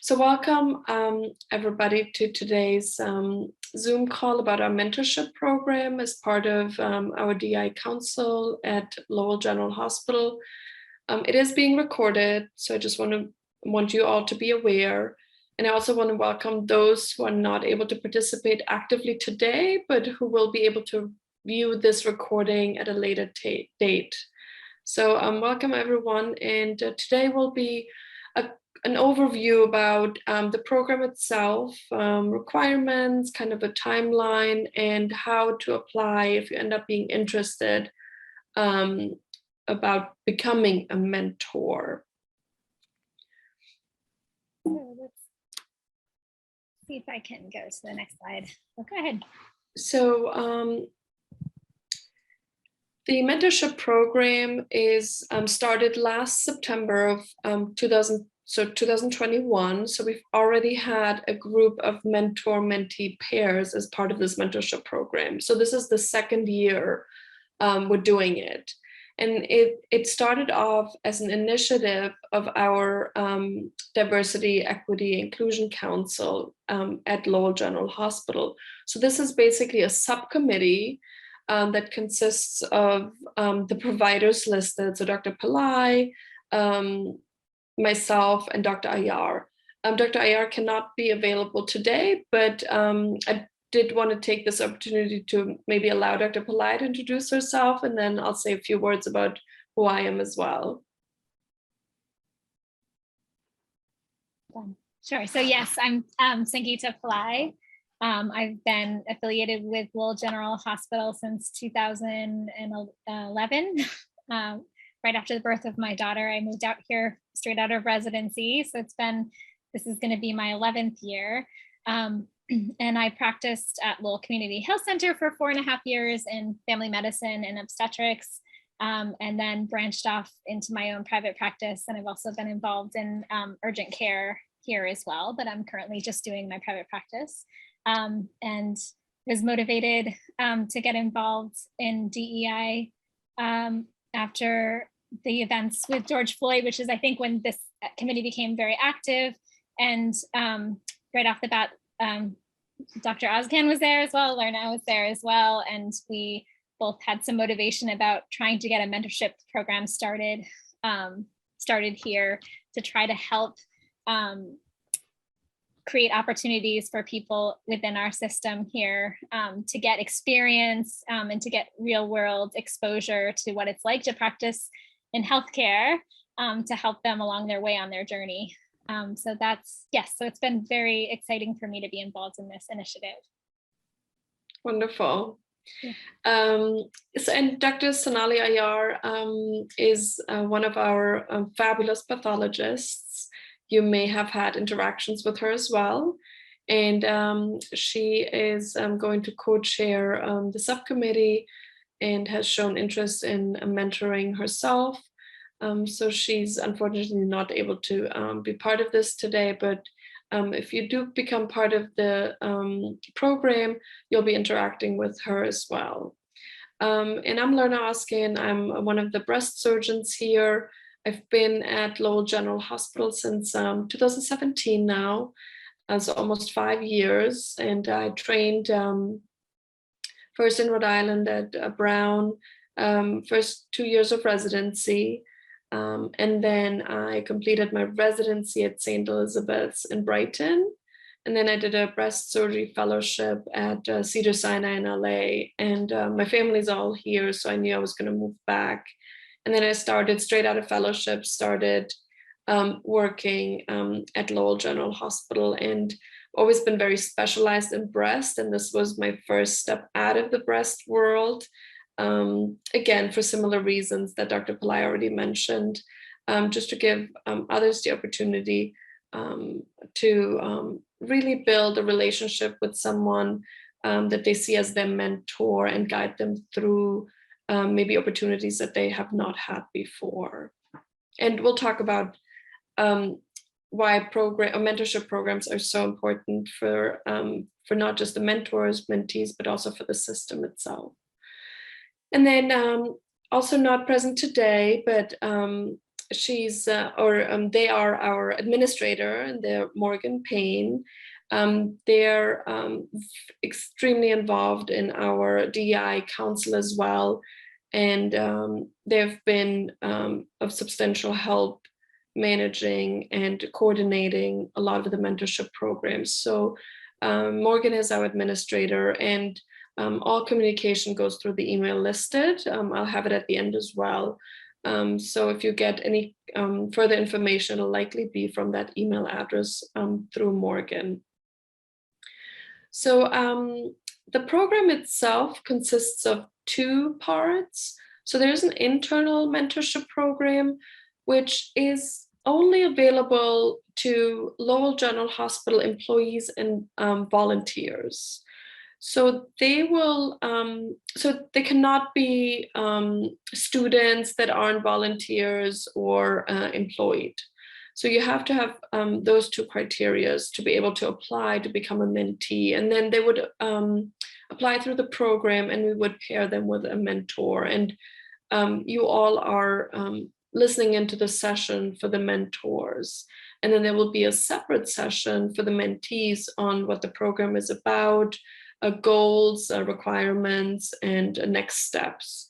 So welcome everybody to today's Zoom call about our mentorship program as part of our DI Council at Lowell General Hospital. It is being recorded, so I just want you all to be aware. And I also want to welcome those who are not able to participate actively today, but who will be able to view this recording at a later date. So welcome everyone, and today will be an overview about the program itself, requirements, kind of a timeline, and how to apply if you end up being interested about becoming a mentor. So let's see if I can go to the next slide. Oh, go ahead. So the mentorship program is started last September of 2021. So we've already had a group of mentor-mentee pairs as part of this mentorship program. So this is the second year we're doing it. And it started off as an initiative of our Diversity, Equity, Inclusion Council at Lowell General Hospital. So this is basically a subcommittee that consists of the providers listed. So Dr. Pillai, myself, and Dr. Ayar. Dr. Ayar cannot be available today, but I did want to take this opportunity to maybe allow Dr. Pillai to introduce herself, and then I'll say a few words about who I am as well. Sure. So yes, I'm Sangita Pillai. I've been affiliated with Lowell General Hospital since 2011. Right after the birth of my daughter, I moved out here straight out of residency. So this is going to be my 11th year. And I practiced at Lowell Community Health Center for 4.5 years in family medicine and obstetrics, and then branched off into my own private practice. And I've also been involved in urgent care here as well, but I'm currently just doing my private practice. And was motivated to get involved in DEI after the events with George Floyd, which is, I think, when this committee became very active. And right off the bat, Dr. Ozcan was there as well, Lerna was there as well, and we both had some motivation about trying to get a mentorship program started here to try to help create opportunities for people within our system here to get experience and to get real world exposure to what it's like to practice in healthcare to help them along their way on their journey. So it's been very exciting for me to be involved in this initiative. Wonderful. Yeah. And Dr. Sonali Ayar is one of our fabulous pathologists. You may have had interactions with her as well. And she is going to co-chair the subcommittee and has shown interest in mentoring herself. So she's unfortunately not able to be part of this today, but if you do become part of the program, you'll be interacting with her as well. And I'm Lerna Ozcan. I'm one of the breast surgeons here. I've been at Lowell General Hospital since 2017 now, so almost 5 years. And I trained first in Rhode Island at Brown, first 2 years of residency. And then I completed my residency at St. Elizabeth's in Brighton. And then I did a breast surgery fellowship at Cedars-Sinai in LA. And my family's all here, so I knew I was going to move back. And then I started straight out of fellowship, started working at Lowell General Hospital, and always been very specialized in breast. And this was my first step out of the breast world. Again, for similar reasons that Dr. Pillai already mentioned, just to give others the opportunity to really build a relationship with someone that they see as their mentor and guide them through maybe opportunities that they have not had before. And we'll talk about why mentorship programs are so important for not just the mentors, mentees, but also for the system itself. And then also not present today, but they are our administrator, and they're Morgan Payne. They're extremely involved in our DEI council as well, and they've been of substantial help managing and coordinating a lot of the mentorship programs. So Morgan is our administrator, and all communication goes through the email listed. I'll have it at the end as well. So if you get any further information, it'll likely be from that email address through Morgan. So the program itself consists of two parts. So there's an internal mentorship program, which is only available to Lowell General Hospital employees and volunteers. So they will, so they cannot be students that aren't volunteers or employed. So you have to have those two criteria to be able to apply to become a mentee. And then they would apply through the program, and we would pair them with a mentor. And you all are listening into the session for the mentors. And then there will be a separate session for the mentees on what the program is about, goals, requirements, and next steps.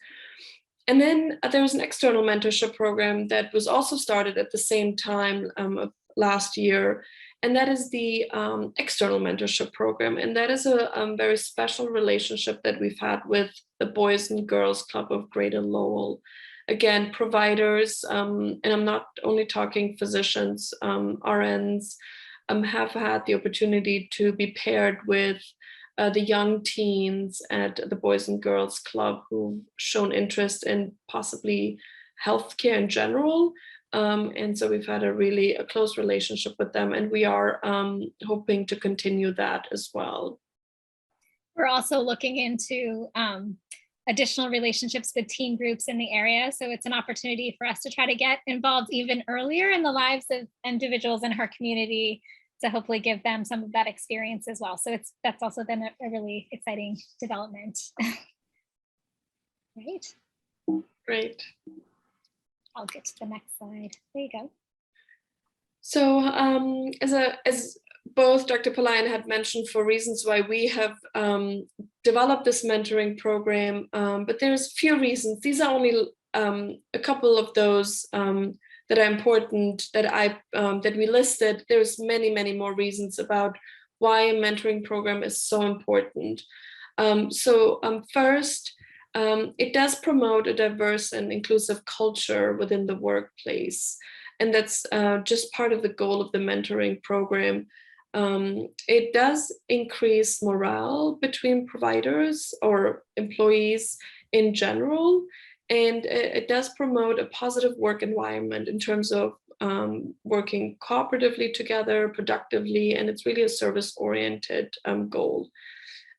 And then there was an external mentorship program that was also started at the same time of last year, and that is the external mentorship program. And that is a very special relationship that we've had with the Boys and Girls Club of Greater Lowell. Again, providers, and I'm not only talking physicians, RNs, have had the opportunity to be paired with the young teens at the Boys and Girls Club who've shown interest in possibly healthcare in general. And so we've had a close relationship with them, and we are hoping to continue that as well. We're also looking into additional relationships with teen groups in the area. So it's an opportunity for us to try to get involved even earlier in the lives of individuals in our community, to hopefully give them some of that experience as well. So that's also been a really exciting development. Right. Great. I'll get to the next slide. There you go. So as both Dr. Pillai had mentioned, for reasons why we have developed this mentoring program, but there's a few reasons. These are only a couple of those that are important that we listed. There's many more reasons about why a mentoring program is so important. First, it does promote a diverse and inclusive culture within the workplace. And that's just part of the goal of the mentoring program. It does increase morale between providers or employees in general. And it does promote a positive work environment in terms of working cooperatively together, productively, and it's really a service-oriented goal.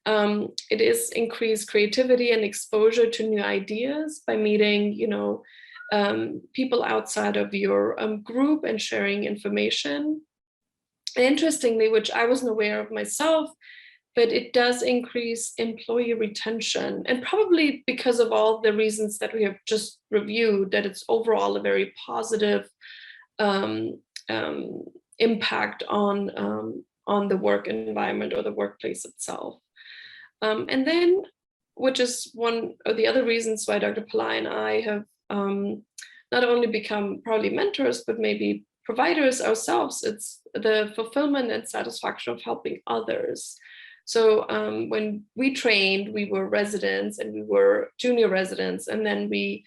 It is increased creativity and exposure to new ideas by meeting, people outside of your group and sharing information. And interestingly, which I wasn't aware of myself, but it does increase employee retention, and probably because of all the reasons that we have just reviewed, that it's overall a very positive impact on the work environment or the workplace itself. And then, which is one of the other reasons why Dr. Pillai and I have not only become probably mentors, but maybe providers ourselves, it's the fulfillment and satisfaction of helping others. So when we trained, we were residents and we were junior residents, and then we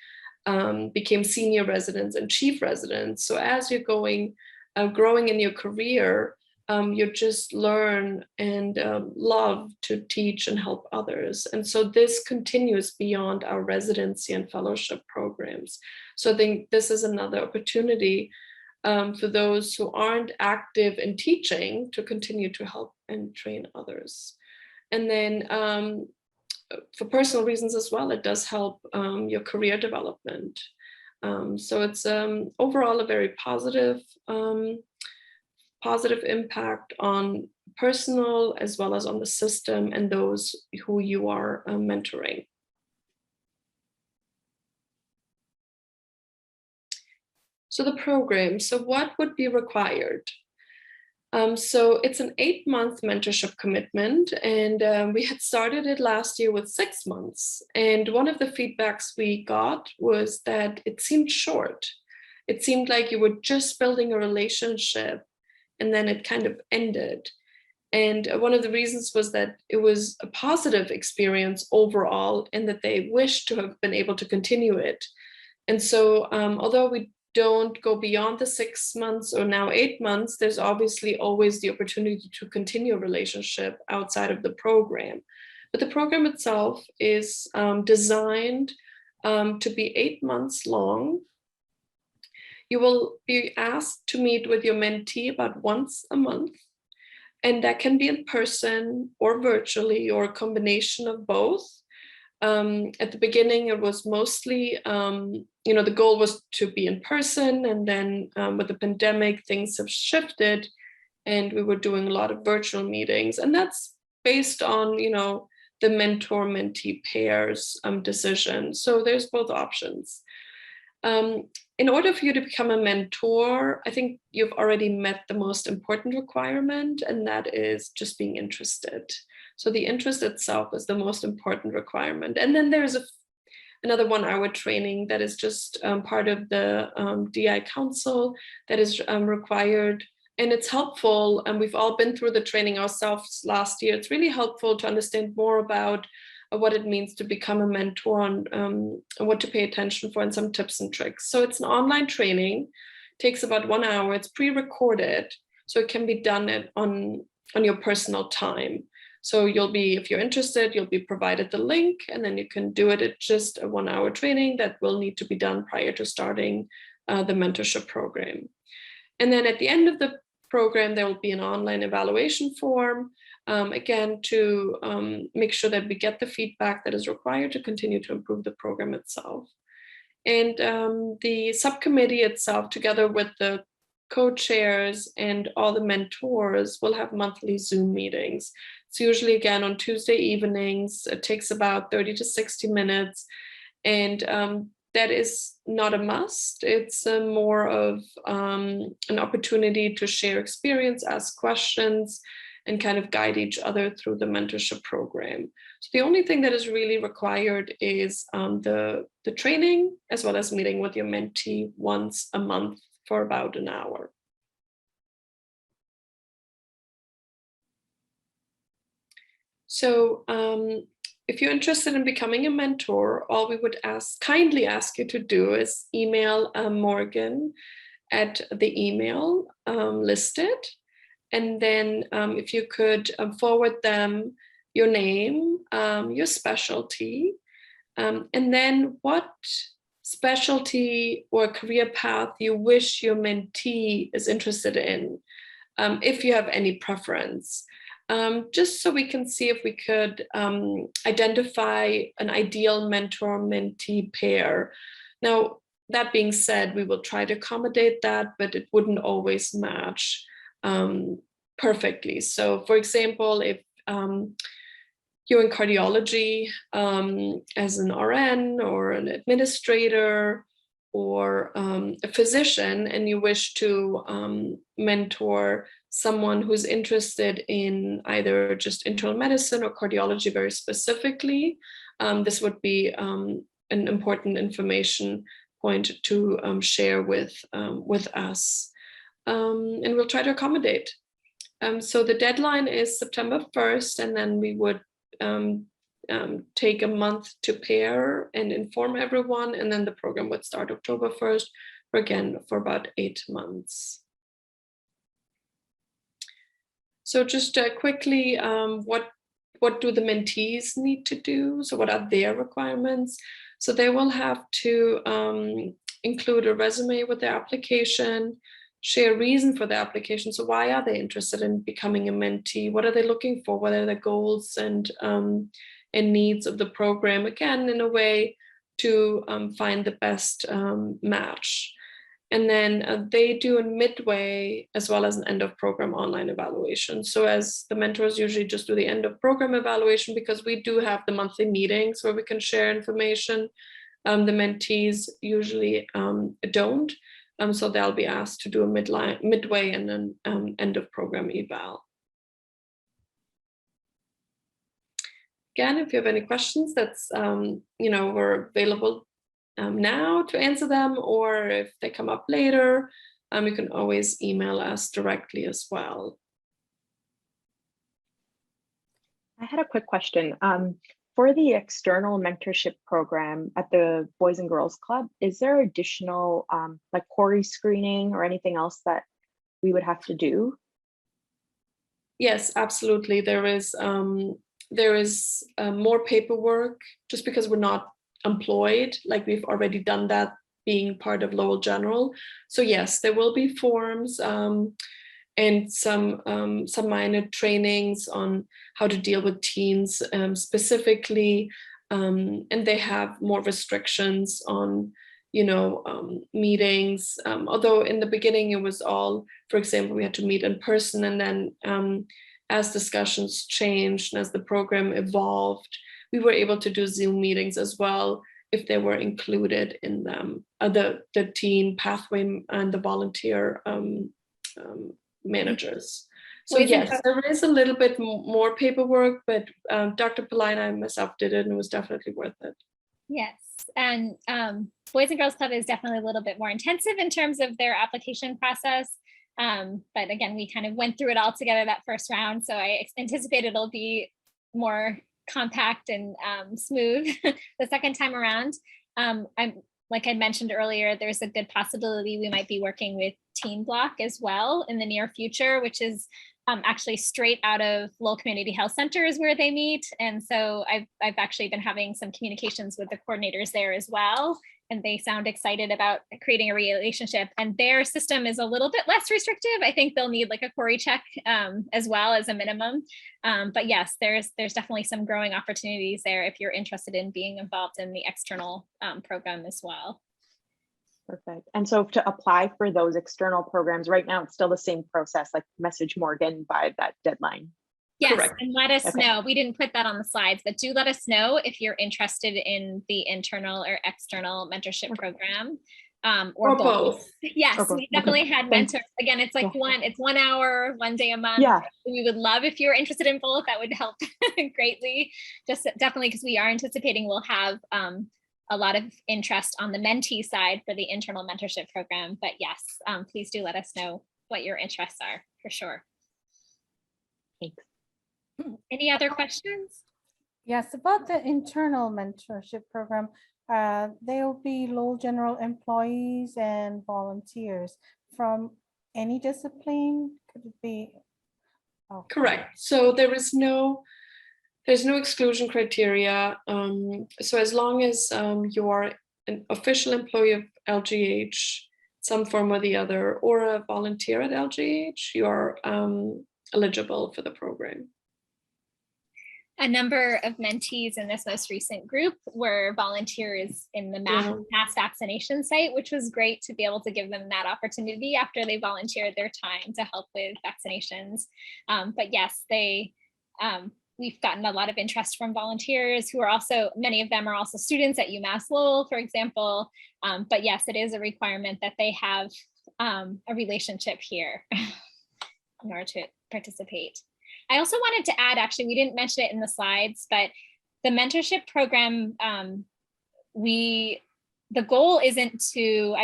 became senior residents and chief residents. So as you're growing in your career, you just learn and love to teach and help others. And so this continues beyond our residency and fellowship programs. So I think this is another opportunity for those who aren't active in teaching to continue to help and train others. And then for personal reasons as well, it does help your career development. So it's overall a very positive impact on personal as well as on the system and those who you are mentoring. So the program, so what would be required? So it's an 8-month mentorship commitment, and we had started it last year with 6 months. And one of the feedbacks we got was that it seemed short. It seemed like you were just building a relationship and then it kind of ended. And one of the reasons was that it was a positive experience overall and that they wished to have been able to continue it. And so although we don't go beyond the 6 months or now 8 months, there's obviously always the opportunity to continue a relationship outside of the program. But the program itself is designed to be 8 months long. You will be asked to meet with your mentee about once a month, and that can be in person or virtually or a combination of both. At the beginning, it was mostly, the goal was to be in person, and then with the pandemic, things have shifted, and we were doing a lot of virtual meetings, and that's based on, the mentor-mentee pairs decision. So there's both options. In order for you to become a mentor, I think you've already met the most important requirement, and that is just being interested. So the interest itself is the most important requirement. And then there's another 1-hour training that is just part of the DI Council that is required. And it's helpful, and we've all been through the training ourselves last year. It's really helpful to understand more about what it means to become a mentor and what to pay attention for and some tips and tricks. So it's an online training, takes about 1 hour. It's pre-recorded, so it can be done on your personal time. So if you're interested, you'll be provided the link, and then you can do it at just a 1-hour training that will need to be done prior to starting the mentorship program. And then at the end of the program, there will be an online evaluation form, again, to make sure that we get the feedback that is required to continue to improve the program itself. And the subcommittee itself, together with the co-chairs and all the mentors, will have monthly Zoom meetings. It's usually, again, on Tuesday evenings. It takes about 30 to 60 minutes. And that is not a must. It's more of an opportunity to share experience, ask questions, and kind of guide each other through the mentorship program. So the only thing that is really required is the training, as well as meeting with your mentee once a month for about an hour. So if you're interested in becoming a mentor, all we would kindly ask you to do is email Morgan at the email listed. And then if you could forward them your name, your specialty, and then what specialty or career path you wish your mentee is interested in, if you have any preference. Just so we can see if we could identify an ideal mentor-mentee pair. Now, that being said, we will try to accommodate that, but it wouldn't always match perfectly. So, for example, if you're in cardiology as an RN or an administrator or a physician, and you wish to mentor someone who's interested in either just internal medicine or cardiology very specifically, this would be an important information point to share with us. And we'll try to accommodate. So the deadline is September 1st, and then we would take a month to pair and inform everyone, and then the program would start October 1st, for about 8 months. So just quickly, what do the mentees need to do? So what are their requirements? So they will have to include a resume with their application, share a reason for the application. So why are they interested in becoming a mentee? What are they looking for? What are the goals and needs of the program? Again, in a way to find the best match. And then they do a midway as well as an end of program online evaluation. So as the mentors usually just do the end of program evaluation, because we do have the monthly meetings where we can share information. The mentees usually don't. So they'll be asked to do a midway and then end of program eval. Again, if you have any questions, that's we're available now to answer them, or if they come up later, you can always email us directly as well. I had a quick question. For the external mentorship program at the Boys and Girls Club, is there additional like query screening or anything else that we would have to do? Yes, absolutely. There is more paperwork just because we're not employed. Like, we've already done that being part of Lowell General. So yes, there will be forms and some minor trainings on how to deal with teens specifically, and they have more restrictions on meetings, although in the beginning it was all, for example, we had to meet in person, and then as discussions changed and as the program evolved, we were able to do Zoom meetings as well if they were included in them, the teen pathway and the volunteer managers. So yes, there is a little bit more paperwork, but Dr. Pillai and I myself did it, and it was definitely worth it. Yes, and Boys and Girls Club is definitely a little bit more intensive in terms of their application process. But again, we kind of went through it all together that first round, so I anticipate it'll be more compact and smooth the second time around. Like I mentioned earlier, there's a good possibility we might be working with Teen Block as well in the near future, which is actually straight out of Lowell Community Health Center is where they meet. And so I've actually been having some communications with the coordinators there as well. And they sound excited about creating a relationship, and their system is a little bit less restrictive. I think they'll need like a query check as well as a minimum. But yes, there's definitely some growing opportunities there if you're interested in being involved in the external program as well. Perfect. And so to apply for those external programs right now, it's still the same process, like message Morgan by that deadline. Yes, correct. And let us know. We didn't put that on the slides, but do let us know if you're interested in the internal or external mentorship program, or both. Yes, or both. We definitely had mentors. Again, it's like it's 1 hour, 1 day a month. Yeah. We would love if you're interested in both. That would help greatly. Just definitely because we are anticipating we'll have a lot of interest on the mentee side for the internal mentorship program. But yes, please do let us know what your interests are for sure. Thanks. Any other questions? Yes, about the internal mentorship program, there will be Lowell General employees and volunteers from any discipline. Could it be? Oh. Correct. So there's no exclusion criteria. So as long as you are an official employee of LGH, some form or the other, or a volunteer at LGH, you are eligible for the program. A number of mentees in this most recent group were volunteers in the mass vaccination site, which was great to be able to give them that opportunity after they volunteered their time to help with vaccinations. But yes, we've gotten a lot of interest from volunteers who are also, many of them are also students at UMass Lowell, for example. But yes, it is a requirement that they have a relationship here in order to participate. I also wanted to add, actually, we didn't mention it in the slides, but the mentorship program, the goal isn't to,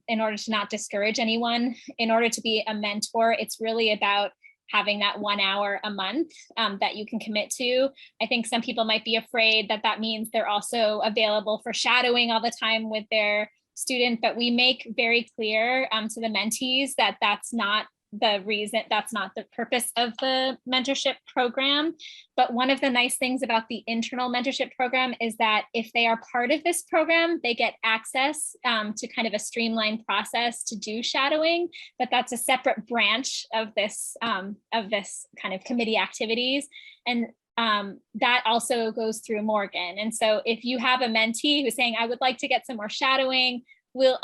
in order to not discourage anyone, in order to be a mentor, it's really about having that 1 hour a month that you can commit to. I think some people might be afraid that that means they're also available for shadowing all the time with their student, but we make very clear to the mentees that that's not the reason, that's not the purpose of the mentorship program. But one of the nice things about the internal mentorship program is that if they are part of this program, they get access to kind of a streamlined process to do shadowing, but that's a separate branch of this kind of committee activities. And that also goes through Morgan. And so if you have a mentee who's saying, I would like to get some more shadowing,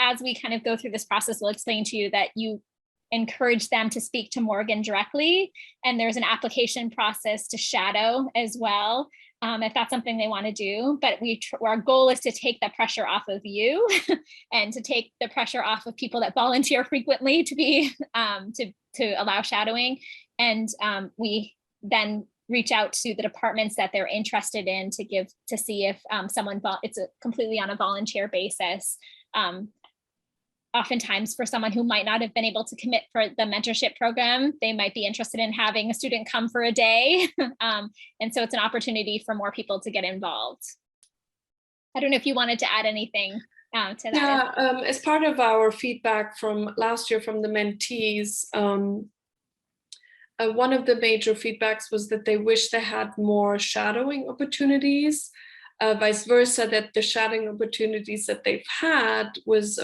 as we kind of go through this process, we'll explain to you that you encourage them to speak to Morgan directly. And there's an application process to shadow as well. if that's something they want to do. But our goal is to take the pressure off of you and to take the pressure off of people that volunteer frequently to be to allow shadowing. And we then reach out to the departments that they're interested in to see if someone, it's completely on a volunteer basis. Oftentimes for someone who might not have been able to commit for the mentorship program, they might be interested in having a student come for a day. And so it's an opportunity for more people to get involved. I don't know if you wanted to add anything to that. Yeah, as part of our feedback from last year from the mentees, one of the major feedbacks was that they wish they had more shadowing opportunities. Vice versa, that the shadowing opportunities that they've had was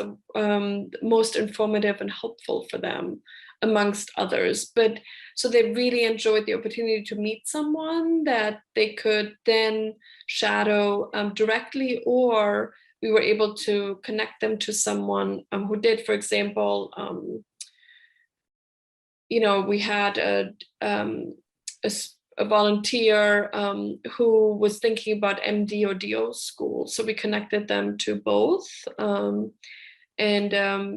most informative and helpful for them, amongst others. But so they really enjoyed the opportunity to meet someone that they could then shadow directly, or we were able to connect them to someone who did. For example, we had a volunteer who was thinking about MD or DO school. So we connected them to both and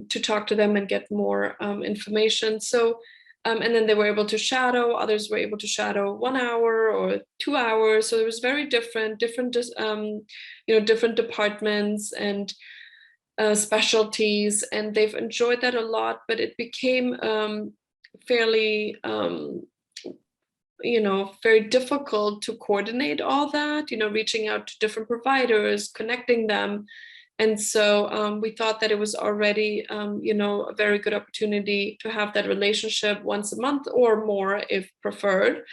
to talk to them and get more information. So, and then they were able to shadow, others were able to shadow 1 hour or 2 hours. So it was very different departments and specialties, and they've enjoyed that a lot, but it became fairly, very difficult to coordinate all that, reaching out to different providers, connecting them. And so we thought that it was already, a very good opportunity to have that relationship once a month or more if preferred.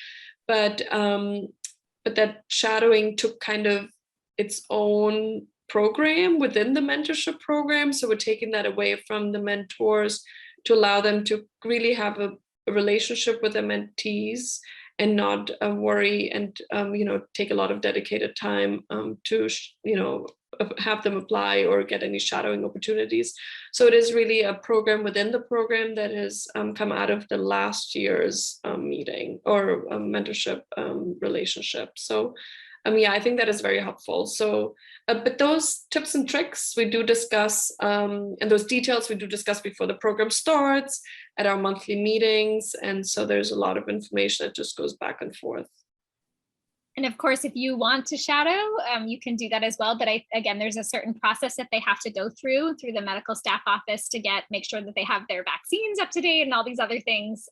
But that shadowing took kind of its own program within the mentorship program. So we're taking that away from the mentors to allow them to really have a relationship with the mentees and not worry and, take a lot of dedicated time to, have them apply or get any shadowing opportunities. So it is really a program within the program that has come out of the last year's meeting or mentorship relationship. So I think that is very helpful. So, but those tips and tricks we do discuss, and those details we do discuss before the program starts at our monthly meetings. And so there's a lot of information that just goes back and forth. And of course, if you want to shadow, you can do that as well. But again, there's a certain process that they have to go through the medical staff office to make sure that they have their vaccines up to date and all these other things.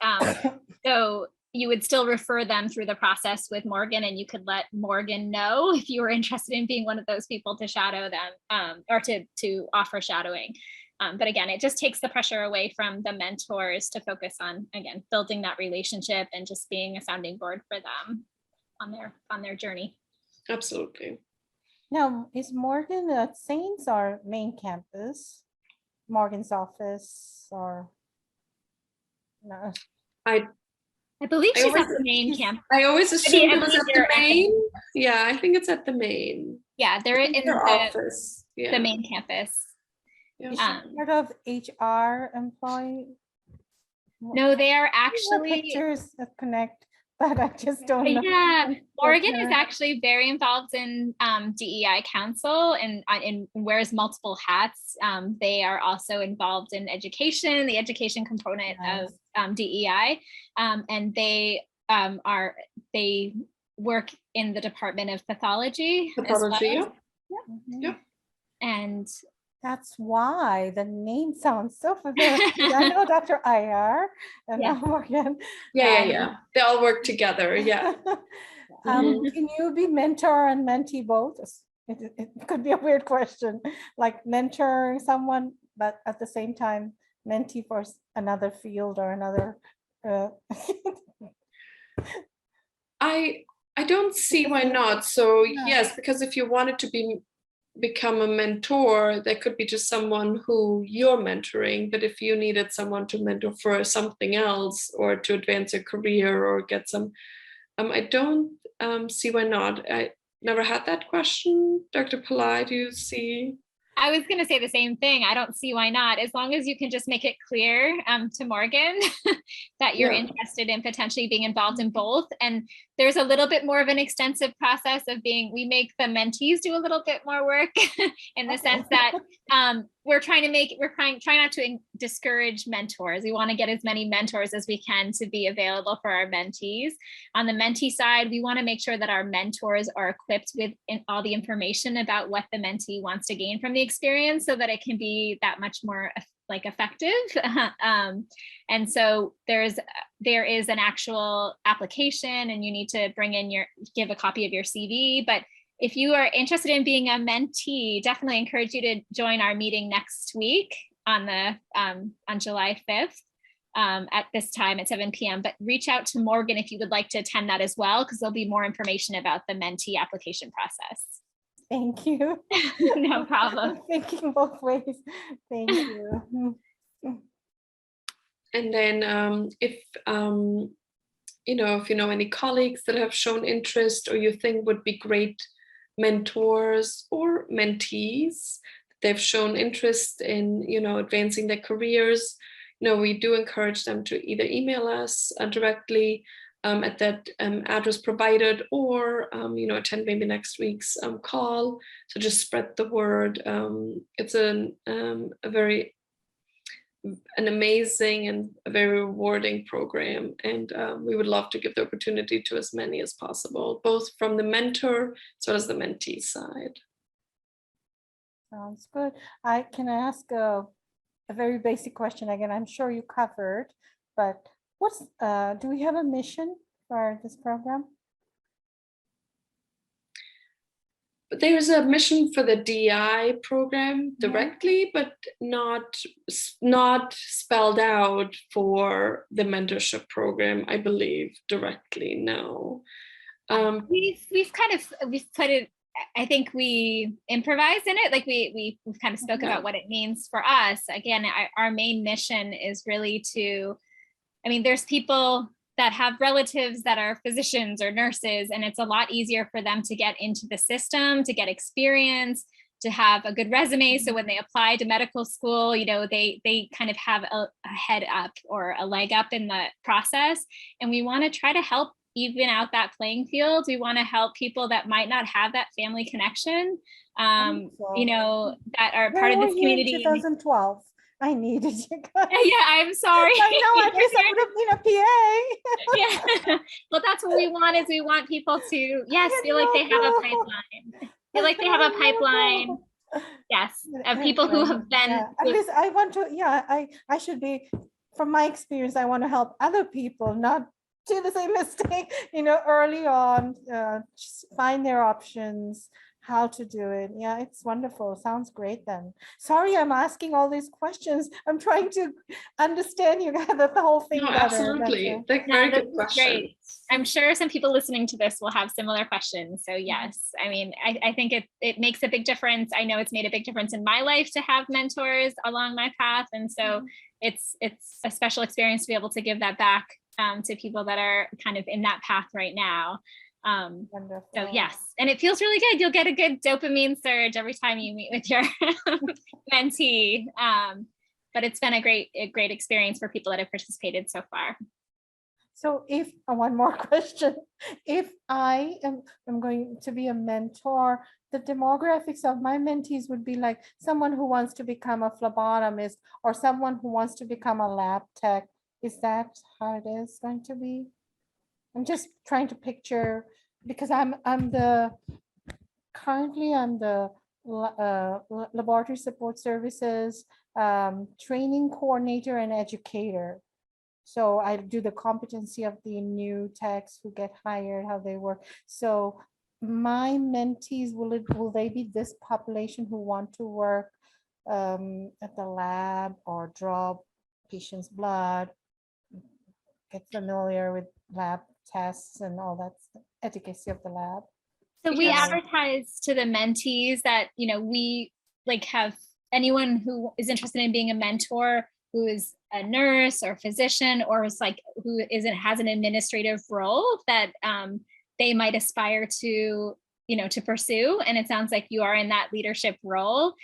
So you would still refer them through the process with Morgan, and you could let Morgan know if you were interested in being one of those people to shadow them or to offer shadowing. But again, it just takes the pressure away from the mentors to focus on, again, building that relationship and just being a sounding board for them on their journey. Absolutely. Now, is Morgan at Saints or main campus? Morgan's office or no? I believe she's at the main campus. I always assumed it was at the main. Yeah, I think it's at the main. Yeah, they're in their office. Yeah. The main campus. Yeah. Part of HR employee? No, they are actually pictures that connect, but I just don't know. Yeah, Morgan is actually very involved in DEI Council and wears multiple hats. They are also involved in education, the education component of DEI, and they work in the Department of Pathology. Pathology, as well. Yeah. And that's why the name sounds so familiar. I know Dr. IR and Morgan. Yeah. They all work together. Yeah. Can you be mentor and mentee both? It could be a weird question, like mentoring someone, but at the same time, mentee for another field or another. I don't see why not. So yes, because if you wanted to become a mentor, there could be just someone who you're mentoring, but if you needed someone to mentor for something else or to advance your career or get some, I don't see why not. I never had that question. Dr. Pillai, do you see? I was going to say the same thing. I don't see why not, as long as you can just make it clear to Morgan that you're interested in potentially being involved in both. And there's a little bit more of an extensive process of we make the mentees do a little bit more work in the sense that we're trying not to discourage mentors. We want to get as many mentors as we can to be available for our mentees. On the mentee side, we want to make sure that our mentors are equipped with all the information about what the mentee wants to gain from the experience so that it can be that much more effective. And so there is an actual application, and you need to give a copy of your CV. But if you are interested in being a mentee, definitely encourage you to join our meeting next week on July 5th at this time at 7 p.m. But reach out to Morgan if you would like to attend that as well, because there'll be more information about the mentee application process. Thank you. No problem. Thinking both ways. Thank you. And then if you know any colleagues that have shown interest or you think would be great mentors or mentees, they've shown interest in advancing their careers, we do encourage them to either email us directly at that address provided, or attend maybe next week's call. So just spread the word. It's an amazing and a very rewarding program, and we would love to give the opportunity to as many as possible, both from the mentor as well as the mentee side. Sounds good. I can ask a very basic question again. I'm sure you covered, but do we have a mission for this program? There's a mission for the DI program directly, but not spelled out for the mentorship program, I believe, directly. No. We've put it, I think we improvise in it. Like we've kind of spoke about what it means for us. Again, our main mission is really there's people that have relatives that are physicians or nurses, and it's a lot easier for them to get into the system, to get experience, to have a good resume. So when they apply to medical school, they kind of have a head up or a leg up in the process. And we want to try to help even out that playing field. We want to help people that might not have that family connection, that are part of this community. In 2012. I needed you guys. Yeah, I'm sorry. I know, I guess I would have been a PA. Yeah. Well, that's what we want, is we want people to, feel like they have a pipeline. Feel like they have a pipeline. Yes, of people who have been. Yeah. At least I want to, I should be, from my experience, I want to help other people, not do the same mistake, early on, just find their options, how to do it. Yeah, it's wonderful. Sounds great then. Sorry, I'm asking all these questions. I'm trying to understand you guys, the whole thing. No, absolutely. They're very good questions. Great. I'm sure some people listening to this will have similar questions. So yes, I think it makes a big difference. I know it's made a big difference in my life to have mentors along my path. And so it's a special experience to be able to give that back to people that are kind of in that path right now. So yes, and it feels really good. You'll get a good dopamine surge every time you meet with your mentee. But it's been a great experience for people that have participated so far. So if one more question, if I am going to be a mentor, the demographics of my mentees would be like someone who wants to become a phlebotomist or someone who wants to become a lab tech. Is that how it is going to be? I'm just trying to picture, because I'm the laboratory support services training coordinator and educator. So I do the competency of the new techs who get hired, how they work. So my mentees, will they be this population who want to work at the lab or draw patients' blood, get familiar with lab tests and all that efficacy of the lab? So we advertise to the mentees that, we have anyone who is interested in being a mentor who is a nurse or physician or is has an administrative role that they might aspire to pursue. And it sounds like you are in that leadership role.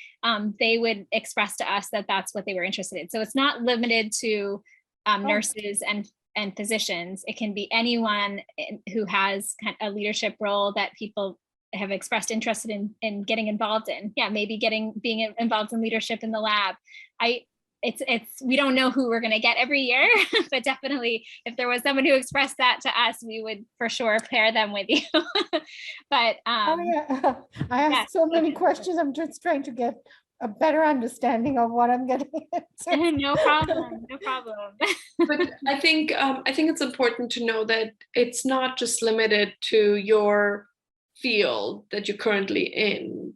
They would express to us that that's what they were interested in. So it's not limited to nurses and and physicians. It can be anyone who has kind of a leadership role that people have expressed interest in getting involved in. Yeah, maybe being involved in leadership in the lab. We don't know who we're going to get every year, but definitely if there was someone who expressed that to us, we would for sure pair them with you. But Oh, yeah. I asked so many questions. I'm just trying to get a better understanding of what I'm getting into. No problem. No problem. But I think it's important to know that it's not just limited to your field that you're currently in.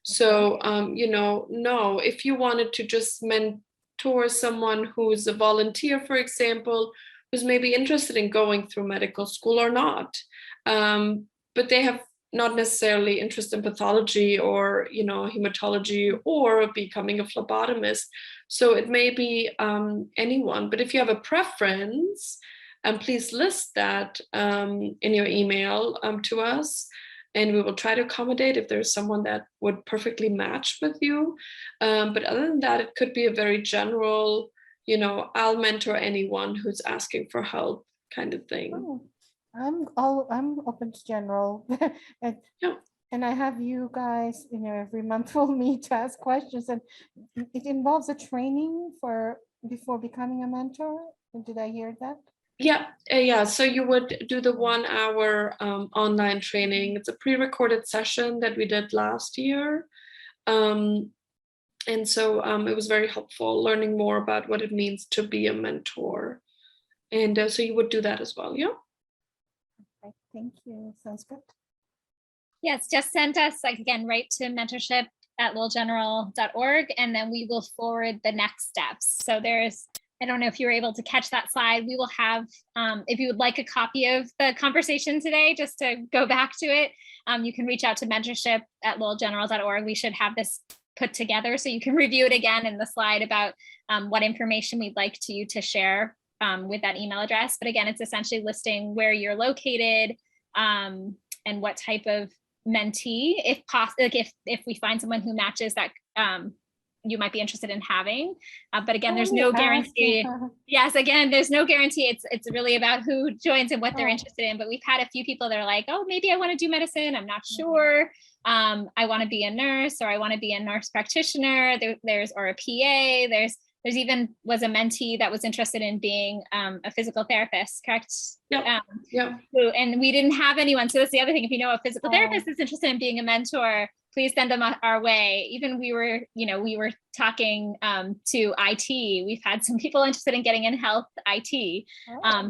So, no, if you wanted to just mentor someone who's a volunteer, for example, who's maybe interested in going through medical school or not, but they have not necessarily interest in pathology or, hematology or becoming a phlebotomist. So it may be anyone, but if you have a preference, please list that in your email to us, and we will try to accommodate if there's someone that would perfectly match with you. But other than that, it could be a very general, I'll mentor anyone who's asking for help kind of thing. Oh, I'm open to general. and, Yeah. and I have you guys, every month we'll meet to ask questions, and it involves a training before becoming a mentor. Did I hear that? Yeah. So you would do the 1 hour online training. It's a pre-recorded session that we did last year. And so it was very helpful learning more about what it means to be a mentor. And so you would do that as well, yeah? Okay, thank you. Sounds good. Yes, just send us, again, right to mentorship@lowellgeneral.org, and then we will forward the next steps. So I don't know if you were able to catch that slide. We will have, if you would like a copy of the conversation today, just to go back to it, you can reach out to mentorship@lowellgeneral.org. We should have this put together so you can review it again in the slide about what information we'd like you to share with that email address. But again, it's essentially listing where you're located and what type of mentee, if possible, like if we find someone who matches that you might be interested in having. But again, there's no guarantee. Yes, again, there's no guarantee. It's really about who joins and what they're interested in. But we've had a few people that are like, oh, maybe I want to do medicine. I'm not sure. I want to be a nurse, or I want to be a nurse practitioner. Or a PA. There's even was a mentee that was interested in being a physical therapist, correct? Yeah. And we didn't have anyone. So that's the other thing. If you know a physical therapist is interested in being a mentor, please send them our way. Even we were talking to IT. We've had some people interested in getting in health IT.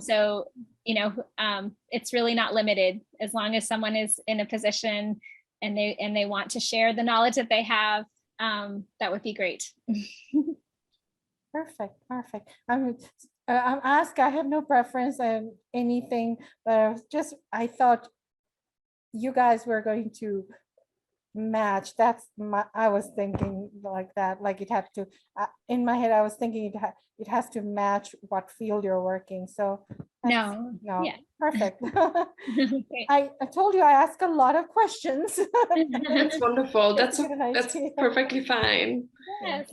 So, it's really not limited, as long as someone is in a position and they want to share the knowledge that they have. That would be great. Perfect. I'm asked. I have no preference and anything, but I thought you guys were going to match. I was thinking like that. Like it had to. In my head, I was thinking it has to match what field you're working. So no. Yeah. Perfect. I told you I ask a lot of questions. That's wonderful. That's perfectly fine. Yes.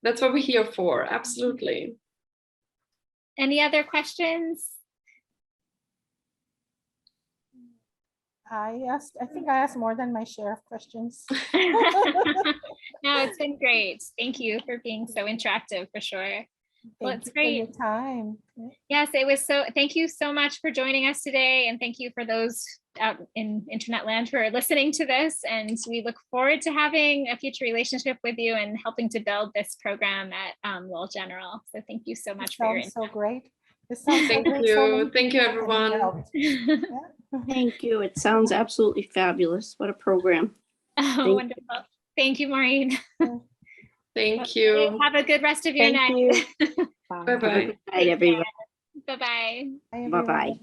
That's what we're here for. Absolutely. Any other questions? I think I asked more than my share of questions. No, it's been great. Thank you for being so interactive, for sure. Well, it's great. For your time. Yes, it was so. Thank you so much for joining us today, and thank you for those out in internet land who are listening to this. And we look forward to having a future relationship with you and helping to build this program at Lowell General. So thank you so much for your input. So great. Thank you. Thank you, everyone. Thank you. It sounds absolutely fabulous. What a program. Oh, wonderful. Thank you, Maureen. Thank you. Have a good rest of your night. Bye-bye. Good night, everyone. Bye-bye. Bye-bye.